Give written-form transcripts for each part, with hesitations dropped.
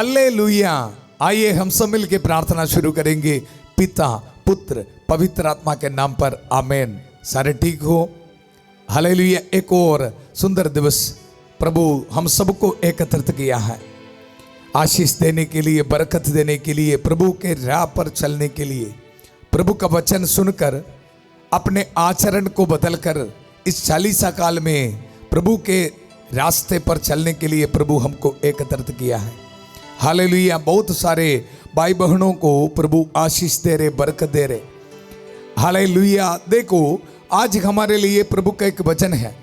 Hallelujah. आइए हम सब मिल के प्रार्थना शुरू करेंगे। पिता पुत्र पवित्र आत्मा के नाम पर आमेन। सारे ठीक हो? हालेलुया। एक और सुंदर दिवस प्रभु हम सबको एकत्रित किया है, आशीष देने के लिए, बरकत देने के लिए, प्रभु के राह पर चलने के लिए, प्रभु का वचन सुनकर अपने आचरण को बदलकर इस 40 काल में प्रभु के रास्ते पर चलने के लिए प्रभु हमको एकत्रित किया है। हालेलुया। बहुत सारे भाई बहनों को प्रभु आशीष दे रहे, बरकत दे रहे। हालेलुया। देखो आज हमारे लिए प्रभु का एक वचन है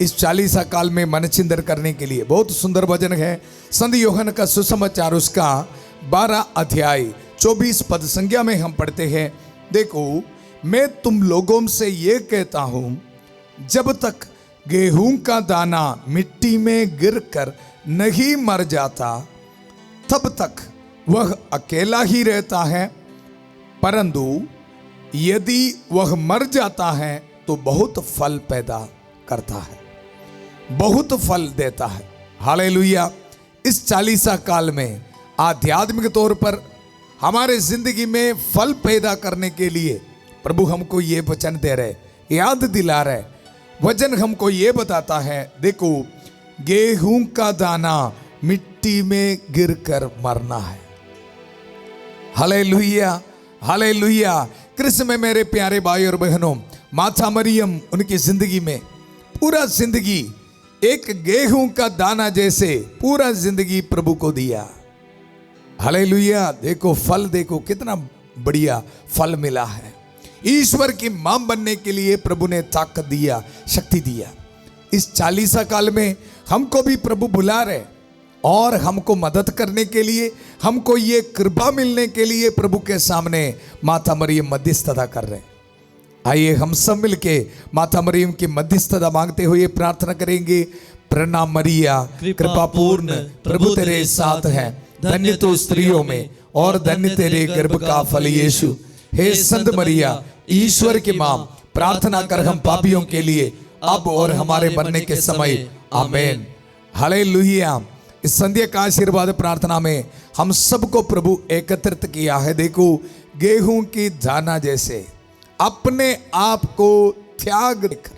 इस 40 काल में मन चिंतन करने के लिए। बहुत सुंदर वचन है। संत यूहन्ना का सुसमाचार उसका 12 अध्याय 24 पद संज्ञा में हम पढ़ते हैं। देखो, मैं तुम लोगों से ये कहता हूं, जब तक गेहूं का दाना मिट्टी में गिरकर नहीं मर जाता तब तक वह अकेला ही रहता है, परंतु यदि वह मर जाता है तो बहुत फल पैदा करता है, बहुत फल देता है। हालेलुया। इस 40 काल में आध्यात्मिक तौर पर हमारे जिंदगी में फल पैदा करने के लिए प्रभु हमको ये वचन दे रहे, याद दिला रहे। वचन हमको ये बताता है, देखो गेहूं का दाना मिट्टी में गिरकर मरना है। Hallelujah, hallelujah. कृष्ण में मेरे प्यारे भाई और बहनों, माता मरियम उनकी जिंदगी में पूरा जिंदगी एक गेहूं का दाना जैसे पूरा जिंदगी प्रभु को दिया। हालेलुया। देखो फल, देखो कितना बढ़िया फल मिला है। ईश्वर की मां बनने के लिए प्रभु ने ताकत दिया, शक्ति दिया। इस 40 काल में हमको भी प्रभु बुला रहे और हमको मदद करने के लिए, हमको ये कृपा मिलने के लिए प्रभु के सामने माता मरियम मध्यस्थता कर रहे। आइए हम सब मिलके माता मरियम की मध्यस्थता मांगते हुए प्रार्थना करेंगे। प्रणाम मरिया, कृपा पूर्ण, प्रभु तेरे साथ है, धन्य तो स्त्रियों में और धन्य तेरे गर्भ का फल यीशु। हे संत मरिया, ईश्वर की मां, प्रार्थना कर हम पापियों के लिए अब और हमारे मरने के समय। आमेन। हालेलुया। इस संध्या का आशीर्वाद प्रार्थना में हम सबको प्रभु एकत्रित किया है। देखो गेहूं की दाना जैसे अपने आप को त्याग देकर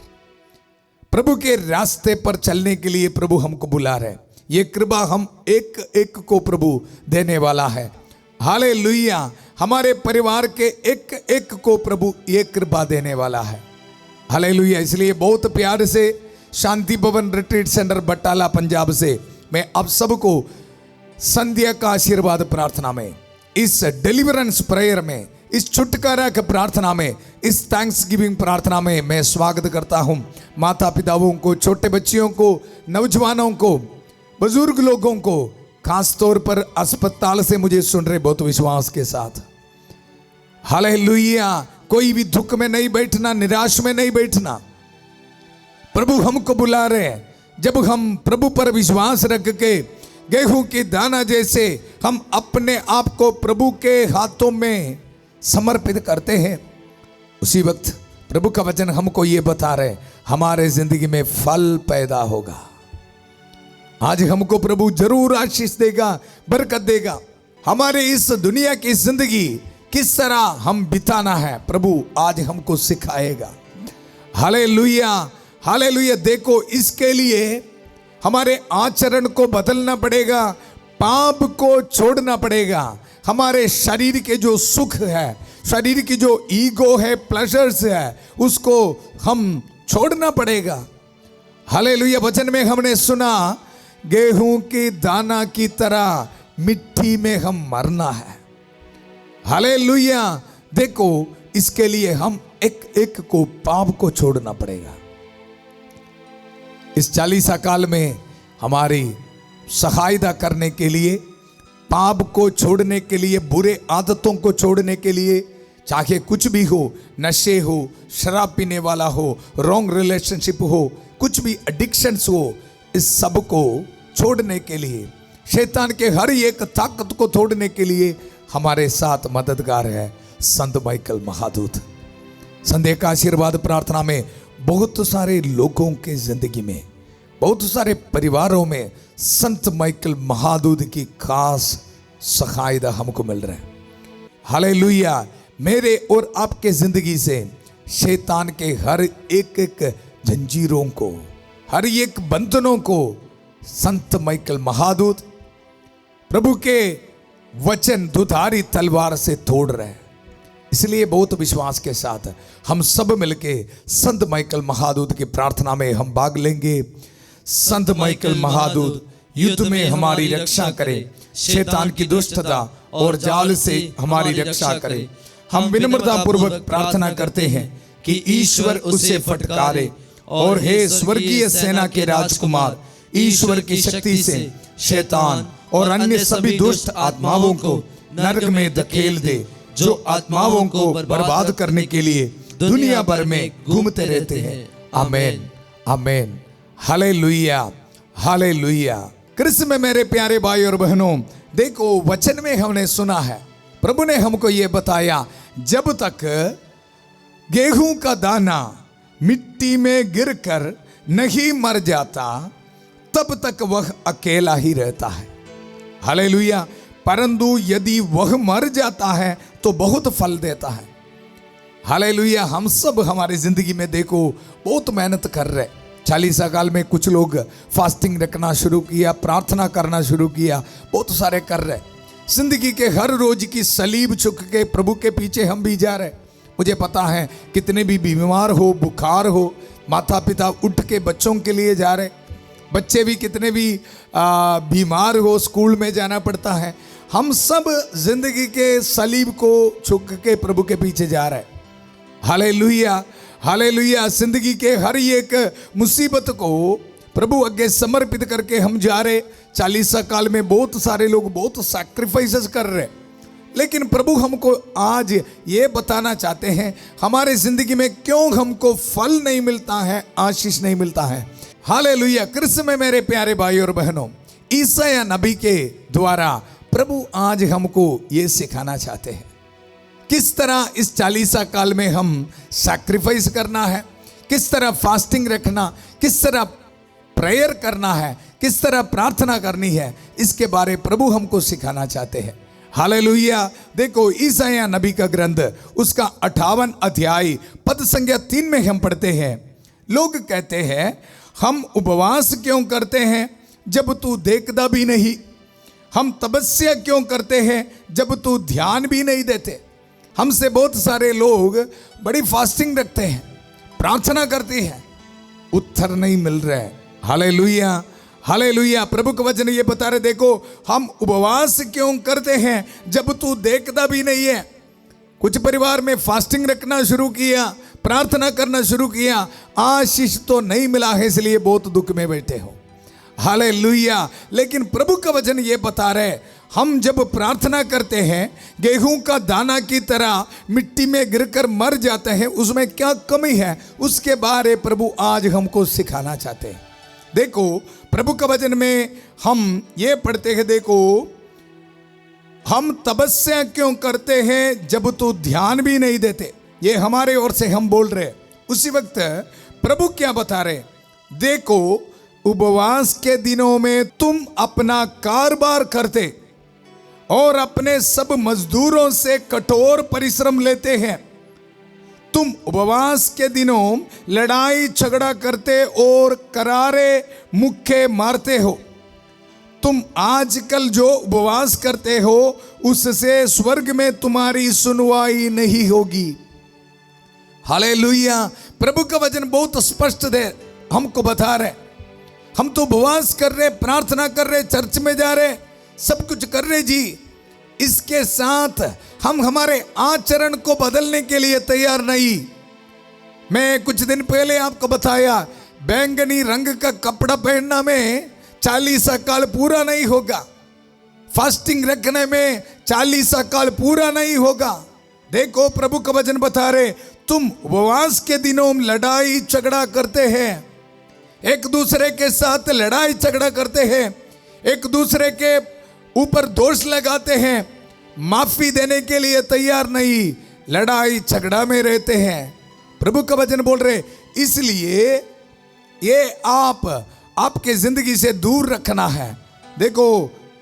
प्रभु के रास्ते पर चलने के लिए प्रभु हमको बुला रहे। ये कृपा हम एक एक को प्रभु देने वाला है। हालेलुया। हमारे परिवार के एक एक को प्रभु ये कृपा देने वाला है। हालेलुया। इसलिए बहुत प्यार से शांति भवन रिट्रीट सेंटर बटाला पंजाब से मैं आप सबको संध्या का आशीर्वाद प्रार्थना में, इस डिलीवरेंस प्रेयर में, इस छुटकारा की प्रार्थना में, इस थैंक्स गिविंग प्रार्थना में मैं स्वागत करता हूं। माता पिताओं को, छोटे बच्चियों को, नौजवानों को, बुजुर्ग लोगों को, खास तौर पर अस्पताल से मुझे सुन रहे बहुत विश्वास के साथ। हालेलुया। कोई भी दुख में नहीं बैठना, निराश में नहीं बैठना। प्रभु हमको बुला रहे हैं। जब हम प्रभु पर विश्वास रख के गेहूं की दाना जैसे हम अपने आप को प्रभु के हाथों में समर्पित करते हैं, उसी वक्त प्रभु का वचन हमको ये बता रहे, हमारे जिंदगी में फल पैदा होगा। आज हमको प्रभु जरूर आशीष देगा, बरकत देगा। हमारे इस दुनिया की जिंदगी किस तरह हम बिताना है प्रभु आज हमको सिखाएगा। Hallelujah, hallelujah. देखो इसके लिए हमारे आचरण को बदलना पड़ेगा, पाप को छोड़ना पड़ेगा। हमारे शरीर के जो सुख है, शरीर की जो ईगो है, प्लेजर्स है, उसको हम छोड़ना पड़ेगा। हालेलुया। वचन में हमने सुना गेहूं की दाना की तरह मिट्टी में हम मरना है। हालेलुया। देखो इसके लिए हम एक एक को पाप को छोड़ना पड़ेगा। इस 40 काल में हमारी सहायता करने के लिए, पाप को छोड़ने के लिए, बुरे आदतों को छोड़ने के लिए, चाहे कुछ भी हो, नशे हो, शराब पीने वाला हो, रॉन्ग रिलेशनशिप हो, कुछ भी एडिक्शंस हो, इस सब को छोड़ने के लिए, शैतान के हर एक ताकत को तोड़ने के लिए हमारे साथ मददगार है संत माइकल महादूत। संध्या का आशीर्वाद प्रार्थना में बहुत सारे लोगों के जिंदगी में बहुत सारे परिवारों में संत माइकल महादूत की खास सहायता हमको मिल रहा है। हालेलुया। मेरे और आपके जिंदगी से शैतान के हर एक एक जंजीरों को, हर एक बंधनों को संत माइकल महादूत प्रभु के वचन दुधारी तलवार से तोड़ रहे हैं। इसलिए बहुत विश्वास के साथ हम सब मिलके संत माइकल महादूत की प्रार्थना में हम भाग लेंगे। संत माइकल महादूत युद्ध में हमारी रक्षा करे, शैतान की दुष्टता और जाल से हमारी रक्षा करे। हम विनम्रता पूर्वक प्रार्थना करते हैं कि ईश्वर उसे फटकारे और हे स्वर्गीय सेना के राजकुमार, ईश्वर की शक्ति से शैतान और अन्य सभी दुष्ट आत्माओं को नरक में धकेल दे, जो आत्माओं को बर्बाद करने के लिए दुनिया भर में घूमते रहते हैं। आमीन, आमीन, हालेलुया, हालेलुया। कृष्ण में मेरे प्यारे भाई और बहनों, देखो वचन में हमने सुना है, प्रभु ने हमको ये बताया, जब तक गेहूं का दाना मिट्टी में गिरकर नहीं मर जाता तब तक वह अकेला ही रहता है। हालेलुया। परंतु यदि वह मर जाता है तो बहुत फल देता है। हालेलुया। हम सब हमारी जिंदगी में देखो बहुत मेहनत कर रहे। 40 साल में कुछ लोग फास्टिंग रखना शुरू किया, प्रार्थना करना शुरू किया, बहुत सारे कर रहे। जिंदगी के हर रोज की सलीब चुक के प्रभु के पीछे हम भी जा रहे। मुझे पता है कितने भी बीमार हो, बुखार हो, माता पिता उठ के बच्चों के लिए जा रहे, बच्चे भी कितने भी बीमार हो, स्कूल में जाना पड़ता है। हम सब जिंदगी के सलीब को चुक के प्रभु के पीछे जा रहे। Hallelujah, hallelujah. जिंदगी के हर एक मुसीबत को प्रभु आगे समर्पित करके हम जा रहे। 40 साल में बहुत सारे लोग बहुत सैक्रिफाइसेस कर रहे, लेकिन प्रभु हमको आज ये बताना चाहते हैं हमारे जिंदगी में क्यों हमको फल नहीं मिलता है, आशीष नहीं मिलता है। हालेलुया। कृष्ण में मेरे प्यारे भाई और बहनों, ईसाया नबी के द्वारा प्रभु आज हमको ये सिखाना चाहते हैं किस तरह इस 40 साल में हम सैक्रिफाइस करना है, किस तरह फास्टिंग रखना, किस तरह प्रेयर करना है, किस तरह प्रार्थना करनी है, इसके बारे प्रभु हमको सिखाना चाहते हैं। हालेलुया। देखो ईसाया नबी का ग्रंथ उसका 58 अध्याय पद संख्या 3 में हम पढ़ते हैं। लोग कहते हैं हम उपवास क्यों करते हैं जब तू देखता भी नहीं, हम तपस्या क्यों करते हैं जब तू ध्यान भी नहीं देते। हमसे बहुत सारे लोग बड़ी फास्टिंग रखते हैं, प्रार्थना करते हैं, उत्तर नहीं मिल रहा है। Hallelujah, hallelujah. प्रभु का वचन ये बता रहे, देखो हम उपवास क्यों करते हैं जब तू देखता भी नहीं है। कुछ परिवार में फास्टिंग रखना शुरू किया, प्रार्थना करना शुरू किया, आशीष तो नहीं मिला है, इसलिए बहुत दुख में बैठे हो। हालेलुया। लेकिन प्रभु का वचन ये बता रहे, हम जब प्रार्थना करते हैं गेहूं का दाना की तरह मिट्टी में गिरकर मर जाते हैं, उसमें क्या कमी है, उसके बारे प्रभु आज हमको सिखाना चाहते हैं। देखो प्रभु का वचन में हम ये पढ़ते हैं, देखो हम तपस्या क्यों करते हैं जब तू ध्यान भी नहीं देते। ये हमारे ओर से हम बोल रहे। उसी वक्त प्रभु क्या बता रहे, देखो उपवास के दिनों में तुम अपना कारोबार करते और अपने सब मजदूरों से कठोर परिश्रम लेते हैं। तुम उपवास के दिनों लड़ाई झगड़ा करते और करारे मुक्के मारते हो। तुम आजकल जो उपवास करते हो उससे स्वर्ग में तुम्हारी सुनवाई नहीं होगी। हालेलुया। प्रभु का वचन बहुत स्पष्ट है, हमको बता रहे, हम तो उपवास कर रहे, प्रार्थना कर रहे, चर्च में जा रहे, सब कुछ कर रहे जी, इसके साथ हम हमारे आचरण को बदलने के लिए तैयार नहीं। मैं कुछ दिन पहले आपको बताया, बैंगनी रंग का कपड़ा पहनना में 40 साल पूरा नहीं होगा, फास्टिंग रखने में 40 साल पूरा नहीं होगा। देखो प्रभु का वचन बता रहे, तुम उपवास के दिनों में लड़ाई झगड़ा करते हैं, एक दूसरे के साथ लड़ाई झगड़ा करते हैं, एक दूसरे के ऊपर दोष लगाते हैं, माफी देने के लिए तैयार नहीं, लड़ाई झगड़ा में रहते हैं। प्रभु का वचन बोल रहे, इसलिए ये आप आपके जिंदगी से दूर रखना है। देखो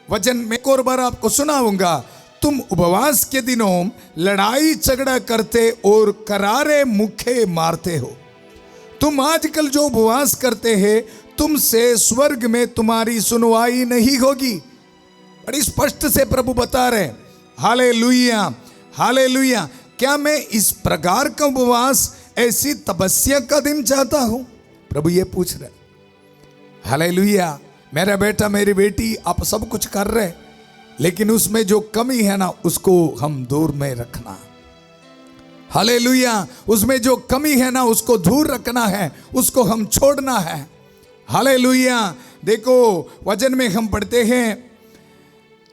वचन में एक और बार आपको सुनाऊंगा, तुम उपवास के दिनों लड़ाई झगड़ा करते और करारे मुक्के मारते हो। तुम आजकल जो उपवास करते हैं, तुमसे स्वर्ग में तुम्हारी सुनवाई नहीं होगी। बड़ी स्पष्ट से प्रभु बता रहे, हालेलुया हालेलुया। क्या मैं इस प्रकार का उपवास, ऐसी तपस्या का दिन चाहता हूं? प्रभु ये पूछ रहे। हालेलुया। मेरा बेटा मेरी बेटी, आप सब कुछ कर रहे, लेकिन उसमें जो कमी है ना, उसको हम दूर में रखना। हालेलुया। उसमें जो कमी है ना, उसको दूर रखना है, उसको हम छोड़ना है। हालेलुया। देखो वचन में हम पढ़ते हैं,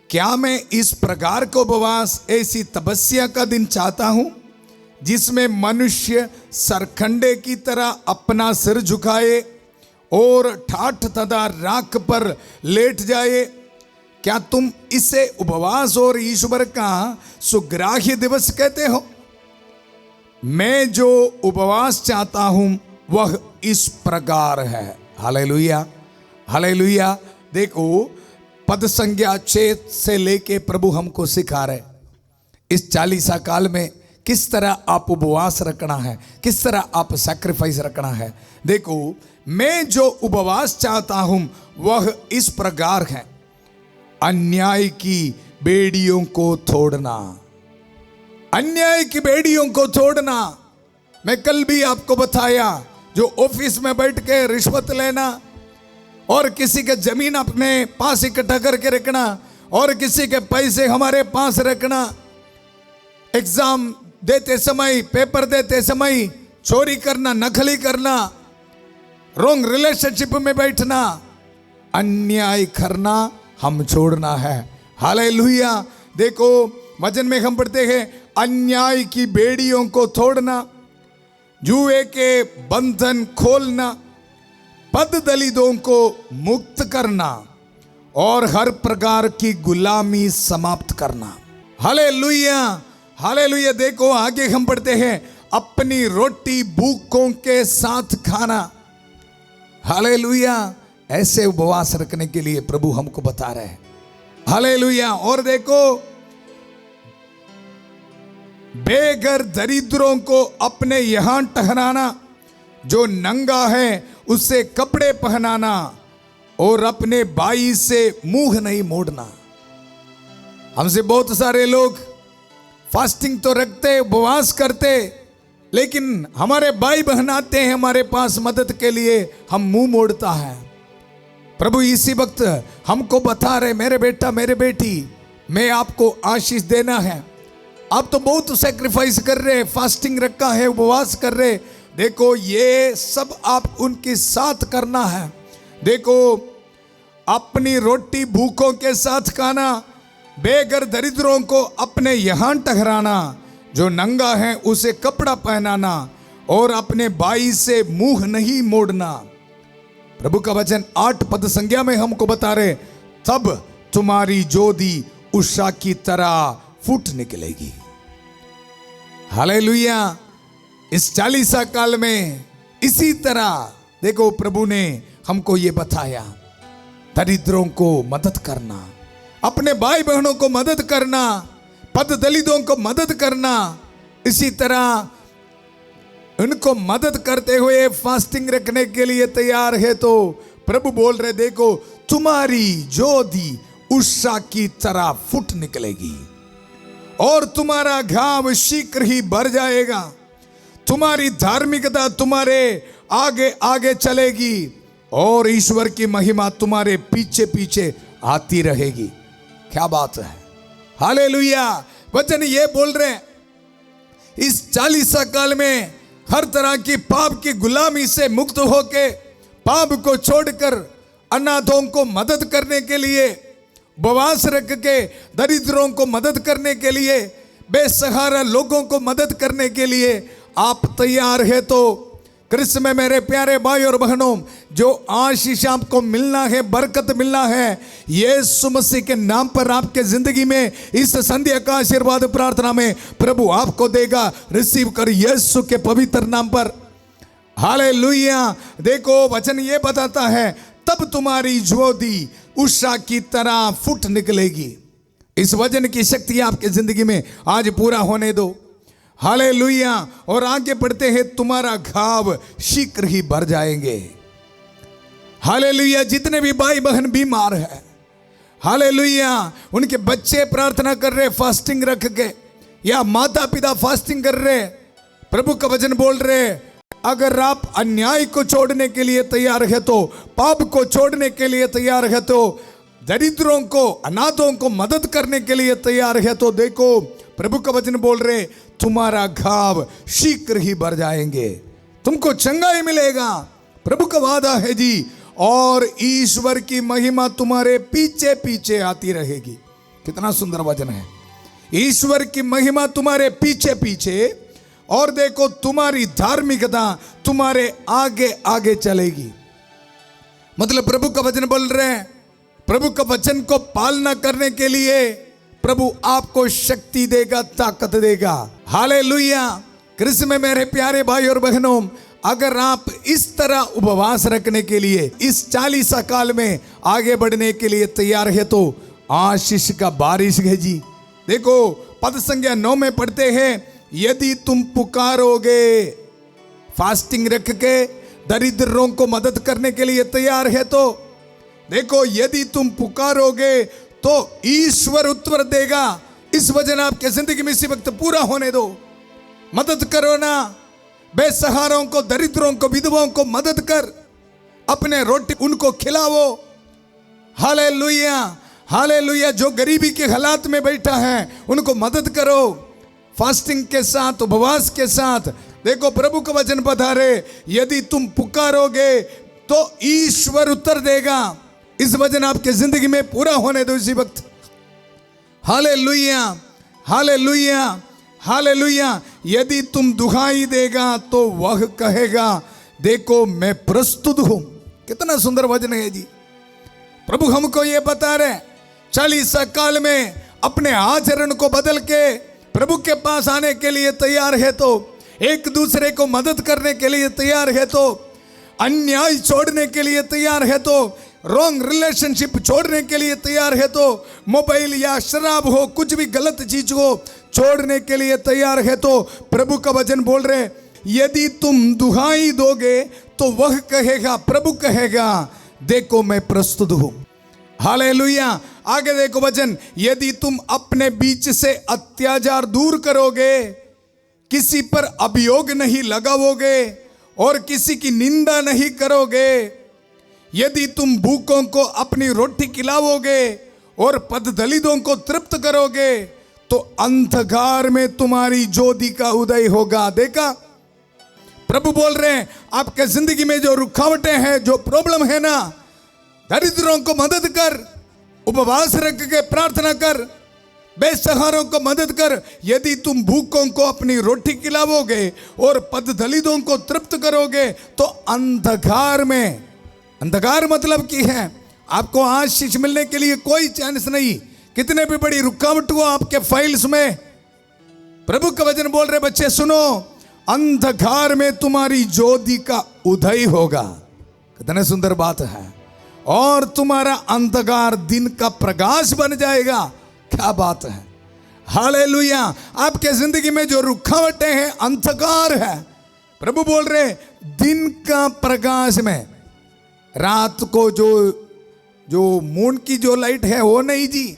क्या मैं इस प्रकार का उपवास, ऐसी तपस्या का दिन चाहता हूं जिसमें मनुष्य सरखंडे की तरह अपना सिर झुकाए और ठाठ तथा राख पर लेट जाए? क्या तुम इसे उपवास और ईश्वर का सुग्राह्य दिवस कहते हो? मैं जो उपवास चाहता हूं वह इस प्रकार है। Hallelujah hallelujah. देखो पद संज्ञा 6 से लेके प्रभु हमको सिखा रहे, इस 40 काल में किस तरह आप उपवास रखना है, किस तरह आप सैक्रिफाइस रखना है। देखो मैं जो उपवास चाहता हूं वह इस प्रकार है, अन्याय की बेड़ियों को तोड़ना। अन्याय की बेड़ियों को तोड़ना। मैं कल भी आपको बताया, जो ऑफिस में बैठ के रिश्वत लेना और किसी के जमीन अपने पास इकट्ठा करके रखना और किसी के पैसे हमारे पास रखना, एग्जाम देते समय, पेपर देते समय चोरी करना, नकली करना, रॉन्ग रिलेशनशिप में बैठना, अन्याय करना हम छोड़ना है। हालेलुया। देखो वचन में हम पढ़ते हैं, अन्याय की बेड़ियों को तोड़ना, जुए के बंधन खोलना, पद दलितों को मुक्त करना और हर प्रकार की गुलामी समाप्त करना। Hallelujah hallelujah. देखो आगे हम पढ़ते हैं, अपनी रोटी भूखों के साथ खाना। हालेलुया। ऐसे उपवास रखने के लिए प्रभु हमको बता रहे हैं। हालेलुया। और देखो बेघर दरिद्रों को अपने यहां ठहराना, जो नंगा है उसे कपड़े पहनाना और अपने भाई से मुंह नहीं मोड़ना। हमसे बहुत सारे लोग फास्टिंग तो रखते, उपवास करते, लेकिन हमारे भाई बहन आते हैं हमारे पास मदद के लिए, हम मुंह मोड़ता है। प्रभु इसी वक्त हमको बता रहे, मेरे बेटा मेरे बेटी, मैं आपको आशीष देना है। आप तो बहुत सैक्रिफाइस कर रहे, फास्टिंग रखा है, उपवास कर रहे, देखो ये सब आप उनके साथ करना है। देखो अपनी रोटी भूखों के साथ खाना, बेघर दरिद्रों को अपने यहां ठहराना, जो नंगा है उसे कपड़ा पहनाना और अपने भाई से मुंह नहीं मोड़ना। प्रभु का वचन 8 पद संज्ञा में हमको बता रहे, तब तुम्हारी ज्योति उषा की तरह फूट निकलेगी। हालेलुया। इस 40 काल में इसी तरह देखो प्रभु ने हमको ये बताया, दरिद्रों को मदद करना, अपने भाई बहनों को मदद करना, पद दलितों को मदद करना। इसी तरह उनको मदद करते हुए फास्टिंग रखने के लिए तैयार है। तो प्रभु बोल रहे, देखो तुम्हारी ज्योति उषा की तरह फूट निकलेगी और तुम्हारा घाव शीघ्र ही भर जाएगा। तुम्हारी धार्मिकता तुम्हारे आगे आगे चलेगी और ईश्वर की महिमा तुम्हारे पीछे पीछे आती रहेगी। क्या बात है। हालेलुया। वचन ये बोल रहे हैं, इस 40 काल में हर तरह की पाप की गुलामी से मुक्त होके, पाप को छोड़कर अनाथों को मदद करने के लिए, उपवास रख के दरिद्रों को मदद करने के लिए, बेसहारा लोगों को मदद करने के लिए आप तैयार है। तो कृष्ण में मेरे प्यारे भाई और बहनों, जो आशीष आपको मिलना है, बरकत मिलना है, यीशु मसीह के नाम पर आपके जिंदगी में इस संध्या का आशीर्वाद प्रार्थना में प्रभु आपको देगा। रिसीव कर यीशु के पवित्र नाम पर। हालेलुया। देखो वचन ये बताता है, तब तुम्हारी ज्योति उषा की तरह फुट निकलेगी। इस वचन की शक्ति आपके जिंदगी में आज पूरा होने दो। हालेलुया। और आगे बढ़ते हैं, तुम्हारा घाव शीघ्र ही भर जाएंगे। हालेलुया। जितने भी भाई बहन बीमार है, हालेलुया, उनके बच्चे प्रार्थना कर रहे फास्टिंग रख के, या माता पिता फास्टिंग कर रहे, प्रभु का वचन बोल रहे, अगर आप अन्याय को छोड़ने के लिए तैयार है तो, पाप को छोड़ने के लिए तैयार है तो, दरिद्रों को अनाथों को मदद करने के लिए तैयार है तो, देखो प्रभु का वचन बोल रहे, तुम्हारा घाव शीघ्र ही भर जाएंगे, तुमको चंगाई मिलेगा। प्रभु का वादा है जी। और ईश्वर की महिमा तुम्हारे पीछे पीछे आती रहेगी। कितना सुंदर वचन है। ईश्वर की महिमा तुम्हारे पीछे पीछे, और देखो तुम्हारी धार्मिकता तुम्हारे आगे आगे चलेगी। मतलब प्रभु का वचन बोल रहे हैं, प्रभु का वचन को पालना करने के लिए प्रभु आपको शक्ति देगा, ताकत देगा। हालेलुया। कृष्ण में मेरे प्यारे भाई और बहनों, अगर आप इस तरह उपवास रखने के लिए इस 40 काल में आगे बढ़ने के लिए तैयार है तो आशीष का बारिश है जी। देखो पद संख्या 9 में पढ़ते हैं, यदि तुम पुकारोगे, फास्टिंग रख के दरिद्रों को मदद करने के लिए तैयार है तो, देखो यदि तुम पुकारोगे तो ईश्वर उत्तर देगा। इस वचन आपके जिंदगी में इसी वक्त पूरा होने दो। मदद करो ना, बेसहारों को, दरिद्रों को, विधवाओं को मदद कर, अपने रोटी उनको खिलाओ। Hallelujah, hallelujah. जो गरीबी के हालात में बैठा है उनको मदद करो, फास्टिंग के साथ, उपवास के साथ। देखो प्रभु का वचन बता रहे, यदि तुम पुकारोगे तो ईश्वर उत्तर देगा। इस वचन आपके जिंदगी में पूरा होने दो इसी वक्त। Hallelujah, hallelujah, hallelujah. यदि तुम दुहाई देगा तो वह कहेगा, देखो मैं प्रस्तुत हूं। कितना सुंदर वचन है जी। प्रभु हमको ये बता रहे, 40 काल में अपने आचरण को बदल के प्रभु के पास आने के लिए तैयार है तो, एक दूसरे को मदद करने के लिए तैयार है तो, अन्याय छोड़ने के लिए तैयार है तो, रॉन्ग रिलेशनशिप छोड़ने के लिए तैयार है तो, मोबाइल या शराब हो, कुछ भी गलत चीज हो छोड़ने के लिए तैयार है तो, प्रभु का वचन बोल रहे, यदि तुम दुहाई दोगे तो वह कहेगा, प्रभु कहेगा, देखो मैं प्रस्तुत हूं। हालेलुया। आगे देखो वचन, यदि तुम अपने बीच से अत्याचार दूर करोगे, किसी पर अभियोग नहीं लगाओगे और किसी की निंदा नहीं करोगे, यदि तुम भूखों को अपनी रोटी खिलाओगे और पददलितों को तृप्त करोगे तो अंधकार में तुम्हारी ज्योति का उदय होगा। देखा प्रभु बोल रहे हैं, आपके जिंदगी में जो रुकावटें हैं, जो प्रॉब्लम है ना, दरिद्रों को मदद कर, उपवास रख के प्रार्थना कर, बेसहारों को मदद कर। यदि तुम भूखों को अपनी रोटी खिलाओगे और पददलितों को तृप्त करोगे तो अंधकार में, अंधकार मतलब की है आपको आशीष मिलने के लिए कोई चांस नहीं। कितने भी बड़ी रुकावट हो आपके फाइल्स में, प्रभु का वचन बोल रहे, बच्चे सुनो, अंधकार में तुम्हारी ज्योति का उदय होगा। कितने सुंदर बात है। और तुम्हारा अंधकार दिन का प्रकाश बन जाएगा। क्या बात है। हालेलुया। आपके जिंदगी में जो रुकावटें हैं, अंधकार है, प्रभु बोल रहे दिन का प्रकाश में, रात को जो मून की जो लाइट है वो नहीं जी,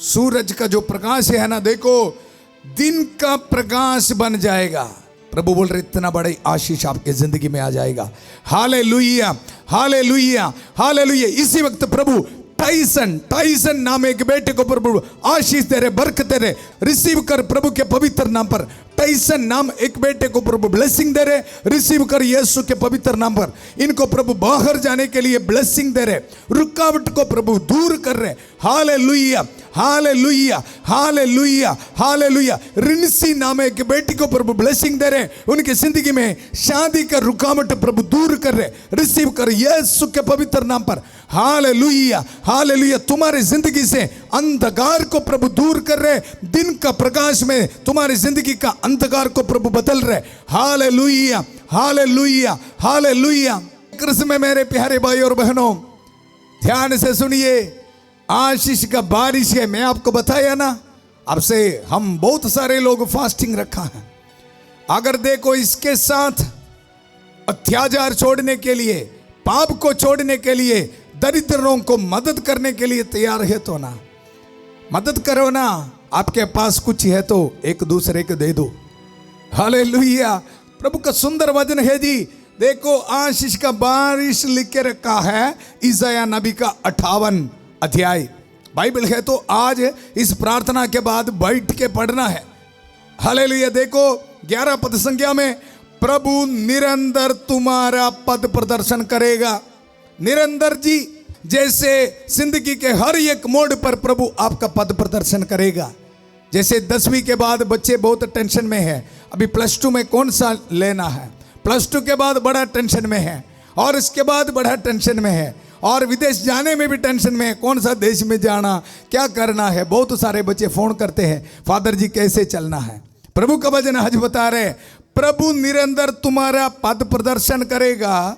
सूरज का जो प्रकाश है ना, देखो दिन का प्रकाश बन जाएगा। प्रभु बोल रहे इतना बड़ी आशीष आपके जिंदगी में आ जाएगा। Hallelujah, hallelujah, hallelujah. इसी वक्त प्रभु टाइसन नाम एक बेटे को प्रभु आशीष दे रहे, बरकत दे रहे। रिसीव कर प्रभु के पवित्र नाम पर। टाइसन नाम एक बेटे को प्रभु ब्लेसिंग दे रहे, रिसीव कर यीशु के पवित्र नाम पर। इनको प्रभु बाहर जाने के लिए ब्लेसिंग दे रहे, रुकावट को प्रभु दूर कर रहे। Hallelujah, hallelujah, hallelujah, hallelujah. Rinsi नाम एक बेटी को प्रभु ब्लेसिंग दे रहे, उनकी जिंदगी में शादी का रुकावट प्रभु दूर कर रहे, रिसीव कर यीशु के पवित्र नाम पर। Hallelujah, hallelujah. तुम्हारी जिंदगी से अंधकार को प्रभु दूर कर रहे, दिन का प्रकाश में तुम्हारी जिंदगी का अंधकार को प्रभु बदल रहे। Hallelujah, hallelujah, hallelujah. कृष्ण में मेरे प्यारे भाई और बहनों, ध्यान से सुनिए। आशीष का बारिश है। मैं आपको बताया ना, अब से हम बहुत सारे लोग फास्टिंग रखा है। अगर देखो इसके साथ अत्याचार छोड़ने के लिए, पाप को छोड़ने के लिए, दरिद्रों को मदद करने के लिए तैयार है तो ना मदद करो ना। आपके पास कुछ है तो एक दूसरे को दे दो। हालेलुया। प्रभु का सुंदर वचन है जी। देखो आशीष का बारिश लिख के रखा है इसाया नबी का 58 अध्याय बाइबल है। तो आज इस प्रार्थना के बाद बैठ के पढ़ना है। हालेलुया। देखो 11 पद संख्या में, प्रभु निरंतर तुम्हारा पद प्रदर्शन करेगा। निरंतर जी, जैसे जिंदगी के हर एक मोड़ पर प्रभु आपका पद प्रदर्शन करेगा। जैसे 10वीं के बाद बच्चे बहुत टेंशन में है, अभी +2 में कौन सा लेना है, +2 के बाद बड़ा टेंशन में है, और इसके बाद बड़ा टेंशन में है, और विदेश जाने में भी टेंशन में है, कौन सा देश में जाना, क्या करना है। बहुत सारे बच्चे फोन करते हैं, फादर जी कैसे चलना है। प्रभु का वचन आज बता रहे, प्रभु निरंतर तुम्हारा पद प्रदर्शन करेगा,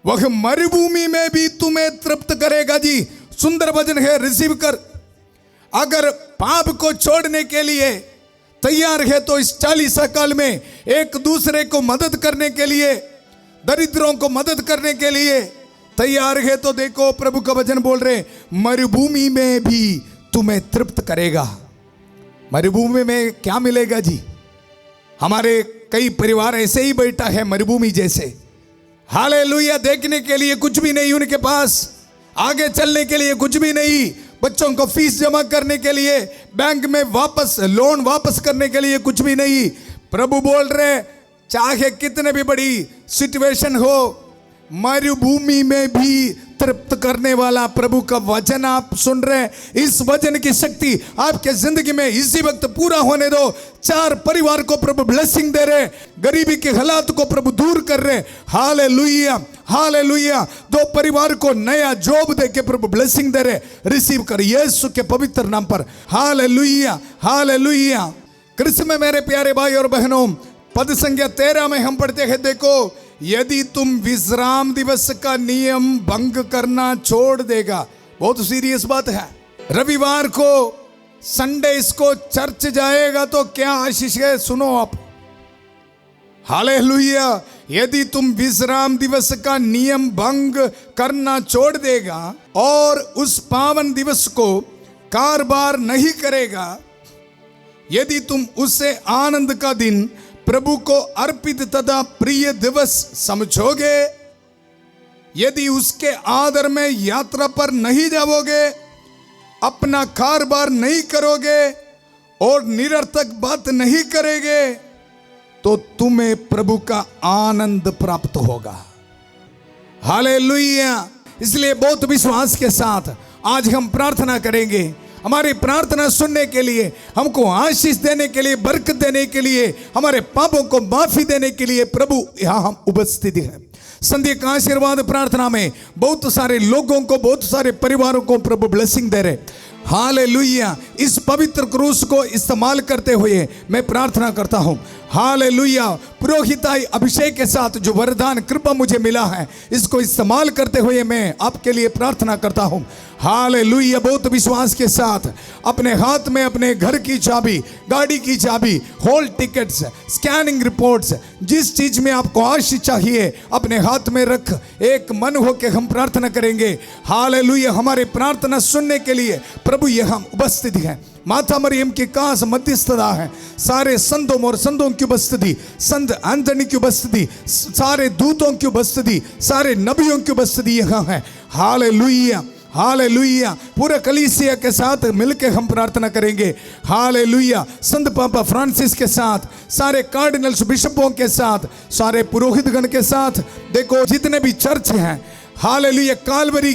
वह मरुभूमि में भी तुम्हें तृप्त करेगा। जी सुंदर वचन है, रिसीव कर। अगर पाप को छोड़ने के लिए तैयार है तो इस 40 साल में एक दूसरे को मदद करने के लिए, दरिद्रों को मदद करने के लिए तैयार है तो देखो प्रभु का वचन बोल रहे, मरुभूमि में भी तुम्हें तृप्त करेगा। मरुभूमि में क्या मिलेगा जी? हमारे कई परिवार ऐसे ही बैठा है मरुभूमि जैसे। हालेलुया। देखने के लिए कुछ भी नहीं उनके पास, आगे चलने के लिए कुछ भी नहीं, बच्चों को फीस जमा करने के लिए, बैंक में वापस लोन वापस करने के लिए कुछ भी नहीं। प्रभु बोल रहे, चाहे कितने भी बड़ी सिचुएशन हो, मरुभूमि में भी तृप्त करने वाला प्रभु का वचन आप सुन रहे हैं। इस वचन की शक्ति आपके जिंदगी में इसी वक्त पूरा होने दो। 4 परिवार को प्रभु ब्लेसिंग दे रहे, गरीबी के हालात को प्रभु दूर कर रहे। Hallelujah, hallelujah. 2 परिवार को नया जॉब दे के प्रभु ब्लेसिंग दे रहे। रिसीव कर यीशु के पवित्र नाम पर। Hallelujah, hallelujah. कृष्ण में मेरे प्यारे भाई और बहनों, पद संख्या 13 में हम पढ़ते हैं, देखो यदि तुम विश्राम दिवस का नियम भंग करना छोड़ देगा। बहुत सीरियस बात है। रविवार को, संडे इसको चर्च जाएगा तो क्या आशीष है, सुनो आप। हालेलुया। यदि तुम विश्राम दिवस का नियम भंग करना छोड़ देगा और उस पावन दिवस को कारोबार नहीं करेगा, यदि तुम उसे आनंद का दिन, प्रभु को अर्पित तथा प्रिय दिवस समझोगे, यदि उसके आदर में यात्रा पर नहीं जाओगे, अपना कारोबार नहीं करोगे और निरर्थक बात नहीं करेंगे, तो तुम्हें प्रभु का आनंद प्राप्त होगा। हालेलुया। इसलिए बहुत विश्वास के साथ आज हम प्रार्थना करेंगे। हमारी प्रार्थना सुनने के लिए, हमको आशीष देने के लिए, बरकत देने के लिए, हमारे पापों को माफी देने के लिए प्रभु यहाँ हम उपस्थित हैं। संध्या का आशीर्वाद प्रार्थना में बहुत सारे लोगों को, बहुत सारे परिवारों को प्रभु ब्लेसिंग दे रहे। हालेलुया। इस पवित्र क्रूस को इस्तेमाल करते हुए मैं प्रार्थना करता हूँ। हालेलुया। पुरोहिताई अभिषेक के साथ जो वरदान कृपा मुझे मिला है, इसको इस्तेमाल करते हुए मैं आपके लिए प्रार्थना करता हूँ। हालेलुया। बहुत विश्वास के साथ अपने हाथ में अपने घर की चाबी, गाड़ी की चाबी, हॉल टिकट्स, स्कैनिंग रिपोर्ट्स, जिस चीज में आपको आशीष चाहिए अपने हाथ में रख एक मन होकर हम प्रार्थना करेंगे। हालेलुया। हमारे प्रार्थना सुनने के लिए प्रभु ये हम उपस्थित हैं। माता मरियम की कास मध्यस्थता है, सारे संतों और संतों की उपस्थिति, संत एंथनी की उपस्थिति, सारे दूतों की उपस्थिति, सारे नबियों की उपस्थिति यहाँ है। Hallelujah, hallelujah. पूरे कलीसिया के साथ मिलकर हम प्रार्थना करेंगे। हालेलुया। संत पापा फ्रांसिस के साथ, सारे कार्डिनल्स बिशपों के साथ, सारे पुरोहितगण के साथ, देखो जितने भी चर्च हैं, हालेलुया, कालवरी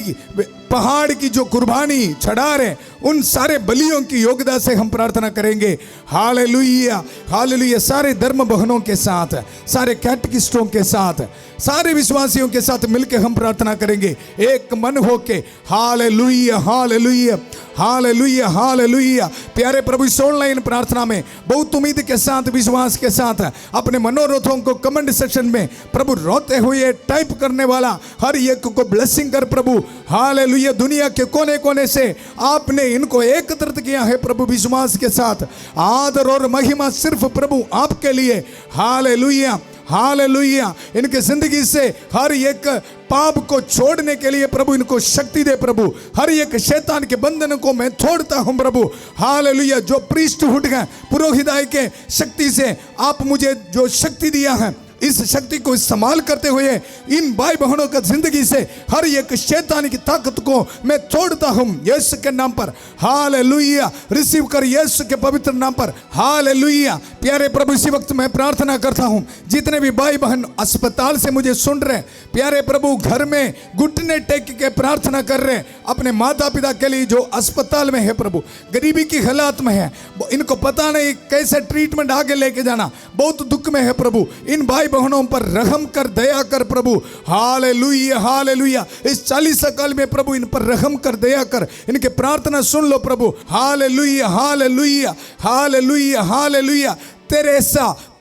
पहाड़ की जो कुर्बानी चढ़ा रहे उन सारे बलियों की योग्यता से हम प्रार्थना करेंगे। Hallelujah, hallelujah. सारे धर्म बहनों के साथ, सारे कैटेकिस्टों के साथ, सारे विश्वासियों के साथ मिलकर हम प्रार्थना करेंगे एक मन होके। Hallelujah, hallelujah, hallelujah, hallelujah. प्यारे प्रभु, इस ऑनलाइन प्रार्थना में बहुत उम्मीद के साथ, विश्वास के साथ अपने मनोरथों को कमेंट सेक्शन में प्रभु रोते हुए टाइप करने वाला हर एक को ब्लेसिंग कर प्रभु। हालेलुया। दुनिया के कोने कोने से आपने इनको एकत्रित किया है प्रभु, विश्वास के साथ। आदर और महिमा सिर्फ प्रभु आपके लिए। Hallelujah, hallelujah. इनके जिंदगी से हर एक पाप को छोड़ने के लिए प्रभु इनको शक्ति दे प्रभु। हर एक शैतान के बंधन को मैं तोड़ता हूं प्रभु। हालेलुया। जो प्रीस्टहुड है, पुरोहिताई के शक्ति से आप मुझे जो शक्ति दिया है, इस शक्ति को इस्तेमाल करते हुए इन भाई बहनों का जिंदगी से हर एक शैतान की ताकत को मैं तोड़ता हूं यीशु के नाम पर। हालेलुया। रिसीव कर यीशु के पवित्र नाम पर। हालेलुया। प्यारे प्रभु, इसी वक्त मैं प्रार्थना करता हूं जितने भी भाई बहन अस्पताल से मुझे सुन रहे, प्यारे प्रभु घर में घुटने टेक के प्रार्थना कर रहे अपने माता पिता के लिए जो अस्पताल में है प्रभु, गरीबी की हालात में है, इनको पता नहीं कैसे ट्रीटमेंट आगे लेके जाना, बहुत दुख में है प्रभु। इन भाई बहनों पर रहम कर, दया कर प्रभु। Hallelujah, hallelujah. इस 40 साल में प्रभु इन पर रहम कर, दया कर, इनके प्रार्थना सुन लो प्रभु। Hallelujah, hallelujah, hallelujah, hallelujah.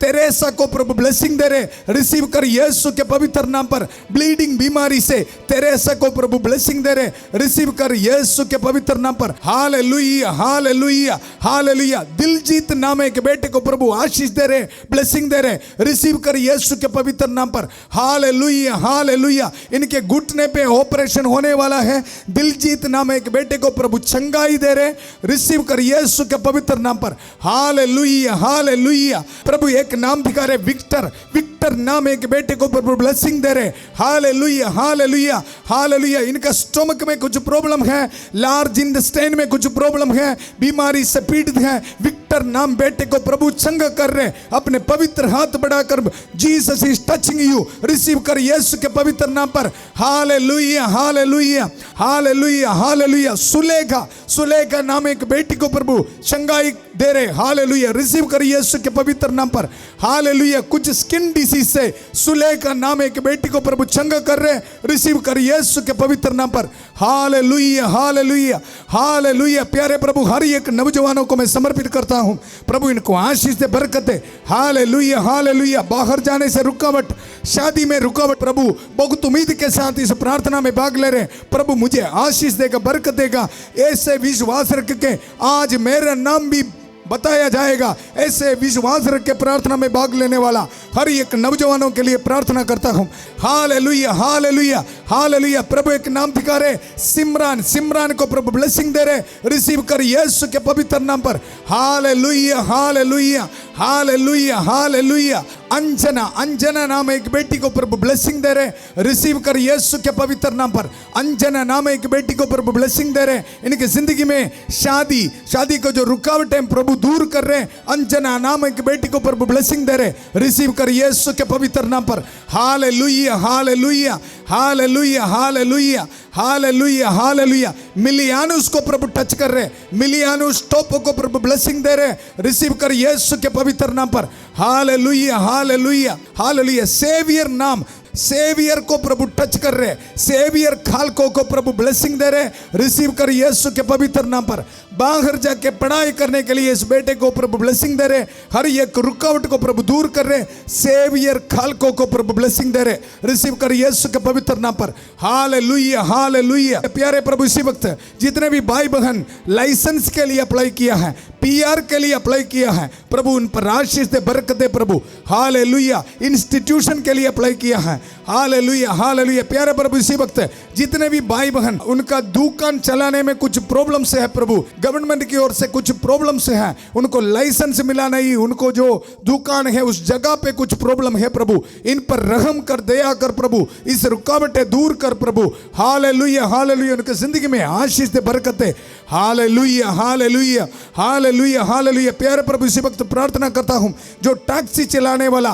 Teresa को प्रभु ब्लेसिंग दे रहे, रिसीव कर यीशु के पवित्र नाम पर। ब्लीडिंग बीमारी से तेरेसा को प्रभु ब्लेसिंग दे रहे, रिसीव कर यीशु के पवित्र नाम पर। Hallelujah, hallelujah, hallelujah. दिलजीत नाम एक बेटे को प्रभु आशीष दे रहे, ब्लेसिंग दे रहे, रिसीव कर यीशु के पवित्र नाम पर। Hallelujah, hallelujah. इनके घुटने पे ऑपरेशन होने वाला है, दिलजीत नाम एक बेटे को प्रभु चंगाई दे रहे, रिसीव कर यीशु के पवित्र नाम पर। Hallelujah, hallelujah. प्रभु एक नाम दिखा रहे, विक्टर, विक्टर नाम एक बेटे को प्रभु ब्लेसिंग दे रहे। Hallelujah, hallelujah, hallelujah. इनका स्टोमक में कुछ प्रॉब्लम है, लार्ज इंटेस्टाइन में कुछ प्रॉब्लम है, बीमारी से पीड़ित है, विक्टर नाम बेटे को प्रभु चंगा कर रहे, अपने पवित्र हाथ बढ़ाकर Jesus is touching you, receive कर यीशु के पवित्र नाम पर। Hallelujah, hallelujah, hallelujah, hallelujah. Sulekha, Sulekha नाम एक बेटी को प्रभु चंगाई दे रहे। हालेलुया, रिसीव कर यीशु के पवित्र नाम पर। हालेलुया। कुछ स्किन डिसीज से सुलेखा नाम एक बेटी को प्रभु चंगा कर रहे, रिसीव कर यीशु के पवित्र नाम पर। Hallelujah, hallelujah, hallelujah. प्यारे प्रभु, हर एक नौजवानों को मैं समर्पित करता हूं प्रभु, इनको आशीष दे, बरकत दे। Hallelujah, hallelujah. बाहर जाने से रुकावट, शादी में रुकावट प्रभु, बहुत उम्मीद के साथ इस प्रार्थना में भाग ले रहे प्रभु, मुझे आशीष देगा, बरकत देगा, ऐसे विश्वास रख के आज मेरा नाम भी बताया जाएगा, ऐसे विश्वास रख के प्रार्थना में भाग लेने वाला हर एक नौजवानों के लिए प्रार्थना करता हूं। Hallelujah, hallelujah, hallelujah. प्रभु एक नाम दिखा रहे, सिमरान, सिमरान को प्रभु ब्लेसिंग दे रहे, रिसीव कर यीशु के पवित्र नाम पर। Hallelujah, hallelujah, hallelujah, hallelujah. Anjana, Anjana नाम एक बेटी को प्रभु ब्लेसिंग दे रहे, रिसीव कर यीशु के पवित्र नाम पर। अंजना नाम एक बेटी को प्रभु ब्लेसिंग दे रहे, इनकी जिंदगी में शादी, शादी को जो रुकावट है प्रभु दूर कर रहे। अंजना नाम एक बेटी को प्रभु ब्लेसिंग दे रहे, रिसीव कर यीशु के पवित्र नाम पर। Hallelujah, hallelujah, hallelujah, hallelujah, hallelujah, hallelujah. मिलियानुस को प्रभु टच कर रहे, मिलियानुस टोपो को प्रभु ब्लेसिंग दे रहे, रिसीव कर यीशु के पवित्र नाम पर। Hallelujah, hallelujah, hallelujah. सेवियर नाम, सेवियर को प्रभु टच कर रहे, सेवियर खालको को प्रभु ब्लेसिंग दे रहे, रिसीव कर यीशु के पवित्र नाम पर। बाहर जाके पढ़ाई करने के लिए इस बेटे को प्रभु ब्लेसिंग दे रहे, हर एक रुकावट को प्रभु दूर कर रहे, सेवियर खालको को प्रभु ब्लेसिंग दे रहे, रिसीव कर यीशु के पवित्र नाम पर। Hallelujah, hallelujah. प्यारे प्रभु, इसी वक्त जितने भी भाई बहन लाइसेंस के लिए अप्लाई किया है, PR के लिए अप्लाई किया है प्रभु, उन पर आशीष दे, बरकत दे प्रभु। हालेलुया। इंस्टीट्यूशन के लिए अप्लाई किया है। Hallelujah, hallelujah. प्यारे प्रभु, इसी वक्त जितने भी भाई बहन उनका दुकान चलाने में कुछ प्रॉब्लम से है प्रभु, गवर्नमेंट की ओर से कुछ प्रॉब्लम से है, उनको लाइसेंस मिला नहीं, उनको जो दुकान है उस जगह पे कुछ प्रॉब्लम है प्रभु, इन पर रहम कर, दया कर प्रभु, इस रुकावटें दूर कर प्रभु। Hallelujah, hallelujah. उनकी जिंदगी में आशीष दे, बरकत दे। Hallelujah, hallelujah, hallelujah, hallelujah. प्यारे प्रभु, इसी वक्त प्रार्थना करता हूं जो टैक्सी चलाने वाला,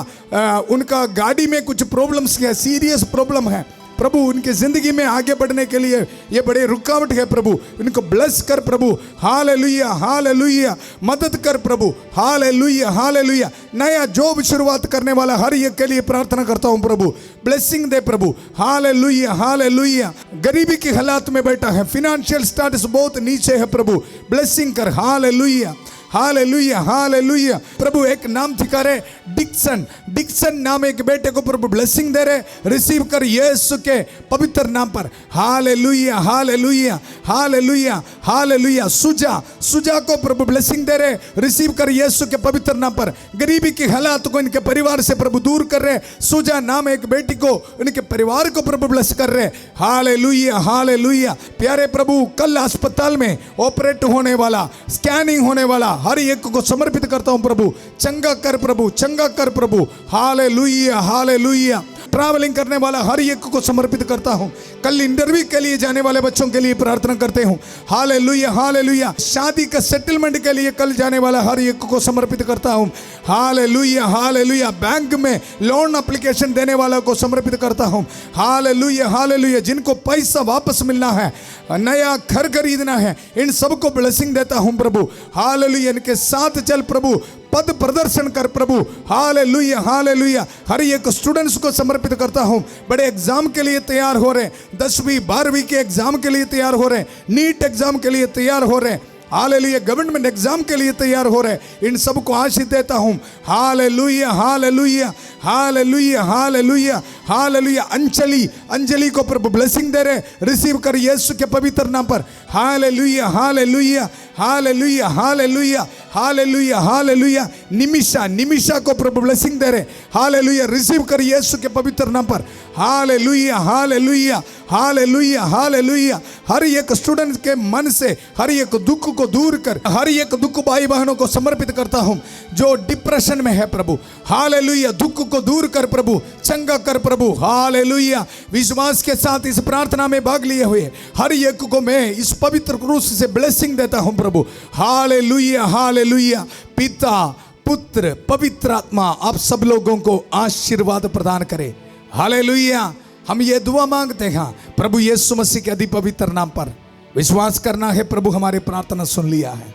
उनका गाड़ी में कुछ प्रॉब्लम्स है, सीरियस प्रॉब्लम है, प्रभु उनकी जिंदगी में आगे बढ़ने के लिए ये बड़े रुकावट है प्रभु, इनको ब्लेस कर प्रभु, हालेलुया हालेलुया, मदद कर प्रभु, हालेलुया हालेलुया। नया जॉब शुरुआत करने वाला हर एक के लिए प्रार्थना करता हूँ प्रभु, ब्लेसिंग दे प्रभु, हालेलुया हालेलुया। गरीबी की हालात में बैठा है, फिनेंशियल स्टेटस बहुत नीचे है प्रभु, ब्लेसिंग कर, हालेलुया हालेलुया हालेलुया। प्रभु एक नाम ठिका रहे डिक्सन, डिक्सन नाम एक बेटे को प्रभु ब्लेसिंग दे रहे, रिसीव कर यीशु के पवित्र नाम पर, हालेलुया हालेलुया हालेलुया हालेलुया। सुजा, सुजा को प्रभु ब्लेसिंग दे रहे, रिसीव कर यीशु के पवित्र नाम पर। गरीबी की हालात को इनके परिवार से प्रभु दूर कर रहे, सुजा नाम एक बेटी को, उनके परिवार को प्रभु ब्लेस कर रहे, हालेलुया हालेलुया। प्यारे प्रभु कल अस्पताल में ऑपरेट होने वाला, स्कैनिंग होने वाला हर एक को समर्पित करता हूं प्रभु, चंगा कर प्रभु, चंगा कर प्रभु, हालेलुया हालेलुया। ट्रैवलिंग करने वाला हर एक को समर्पित करता हूं, कल इंटरव्यू के लिए जाने वाले बच्चों के लिए प्रार्थना करते हूं, हालेलुया हालेलुया। शादी का सेटलमेंट के लिए कल जाने वाला हर एक को समर्पित करता हूं, हालेलुया हालेलुया। बैंक में लोन एप्लीकेशन देने वाला को समर्पित करता हूं, हालेलुया हालेलुया। जिनको पैसा वापस मिलना है, नया घर खरीदना है, इन सबको ब्लेसिंग देता हूं प्रभु, हालेलुया। इनके साथ चल प्रभु, पद प्रदर्शन कर प्रभु, हालेलुया हालेलुया। हर एक स्टूडेंट्स को समर्पित करता हूं, बड़े एग्जाम के लिए तैयार हो रहे, 10वीं 12वीं के एग्जाम के लिए तैयार हो रहे, नीट एग्जाम के लिए तैयार हो रहे, हालेलुया, गवर्नमेंट एग्जाम के लिए तैयार हो रहे, इन सबको आशीष देता हूं, hallelujah hallelujah hallelujah hallelujah hallelujah. Anjali, Anjali को प्रभु ब्लेसिंग दे रहे, रिसीव कर यीशु के पवित्र नाम पर, hallelujah hallelujah hallelujah hallelujah hallelujah hallelujah. Nimisha, Nimisha को प्रभु ब्लेसिंग दे रहे, हालेलुया, रिसीव कर यीशु के पवित्र नाम पर, हालेलुया हालेलुया हालेलुया हालेलुया। हर एक स्टूडेंट के मन से हर एक दुख को दूर कर, हर एक दुख भाई बहनों को समर्पित करता हूं जो डिप्रेशन में है प्रभु, हालेलुया, दुख को दूर कर प्रभु, चंगा कर प्रभु, हालेलुया। विश्वास के साथ इस प्रार्थना में भाग लिए हुए हर एक को मैं इस पवित्र क्रूस से ब्लेसिंग देता हूं प्रभु, हालेलुया हालेलुया। पिता, पुत्र, पवित्र आत्मा आप सब लोगों को आशीर्वाद प्रदान करे, हालेलुया। हम ये दुआ मांगते हैं प्रभु यीशु मसीह के अति पवित्र नाम पर। विश्वास करना है प्रभु हमारी प्रार्थना सुन लिया है,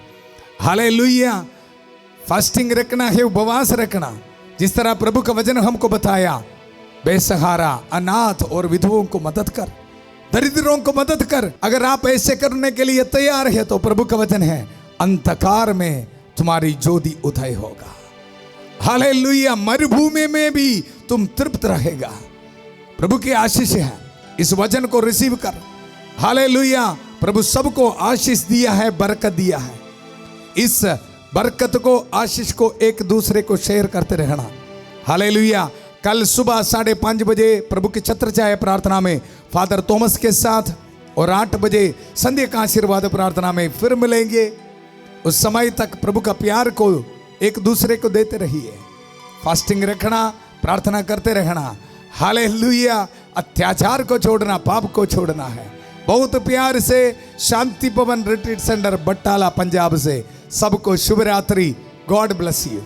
हालेलुया। फास्टिंग रखना है, उपवास रखना, जिस तरह प्रभु का वचन हमको बताया, बेसहारा, अनाथ और विधवों को मदद कर, दरिद्रों को मदद कर। अगर आप ऐसे करने के लिए तैयार है तो प्रभु का वचन है, अंधकार में तुम्हारी ज्योति उदय होगा, हालेलुया। मरुभूमि में भी तुम तृप्त रहेगा। प्रभु की आशीष है, इस वचन को रिसीव कर, हालेलुया। प्रभु सबको आशीष दिया है, बरकत दिया है, इस बरकत को, आशीष को एक दूसरे को शेयर करते रहना, हालेलुया। कल सुबह 5:30 बजे प्रभु की छत्र छाया प्रार्थना में फादर थॉमस के साथ और 8 बजे संध्या का आशीर्वाद प्रार्थना में फिर मिलेंगे। उस समय तक प्रभु का प्यार को एक दूसरे को देते रहिए, फास्टिंग रखना, प्रार्थना करते रहना, हालेलुया। अत्याचार को छोड़ना, पाप को छोड़ना है। बहुत प्यार से शांति पवन रिट्रीट सेंटर बट्टाला पंजाब से सबको शुभ रात्रि, गॉड ब्लेस यू।